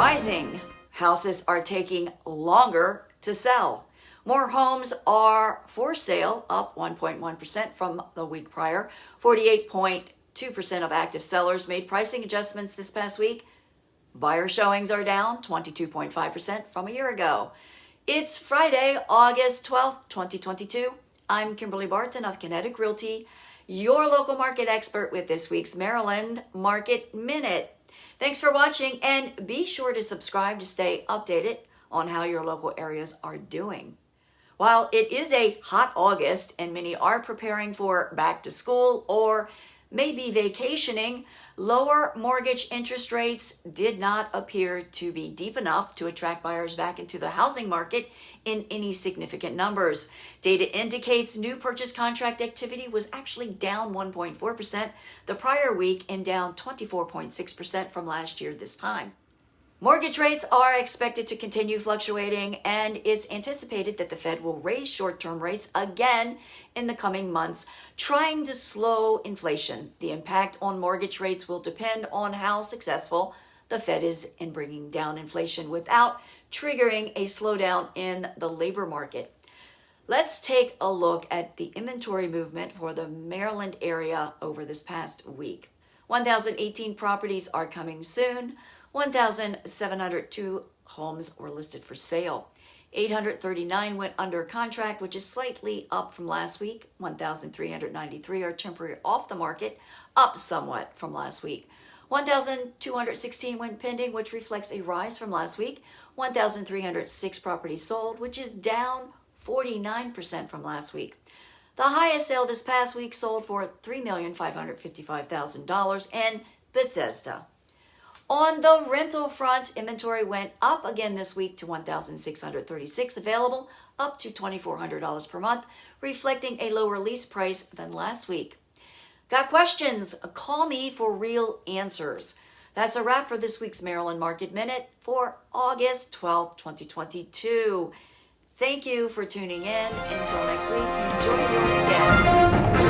rising. Houses are taking longer to sell. More homes are for sale, up 1.1% from the week prior. 48.2% of active sellers made pricing adjustments this past week. Buyer showings are down 22.5% from a year ago. It's Friday, August 12th, 2022. I'm Kimberly Barton of Kinetic Realty, your local market expert with this week's Maryland Market Minute. Thanks for watching, and be sure to subscribe to stay updated on how your local areas are doing. While it is a hot August and many are preparing for back to school or maybe vacationing, lower mortgage interest rates did not appear to be deep enough to attract buyers back into the housing market in any significant numbers. Data indicates new purchase contract activity was actually down 1.4% the prior week and down 24.6% from last year this time. Mortgage rates are expected to continue fluctuating, and it's anticipated that the Fed will raise short-term rates again in the coming months, trying to slow inflation. The impact on mortgage rates will depend on how successful the Fed is in bringing down inflation without triggering a slowdown in the labor market. Let's take a look at the inventory movement for the Maryland area over this past week. 1,018 properties are coming soon. 1,702 homes were listed for sale. 839 went under contract, which is slightly up from last week. 1,393 are temporarily off the market, up somewhat from last week. 1,216 went pending, which reflects a rise from last week. 1,306 properties sold, which is down 49% from last week. The highest sale this past week sold for $3,555,000 in Bethesda. On the rental front, inventory went up again this week to 1,636 available, up to $2,400 per month, reflecting a lower lease price than last week. Got questions? Call me for real answers. That's a wrap for this week's Maryland Market Minute for August 12th, 2022. Thank you for tuning in. Until next week, enjoy your weekend.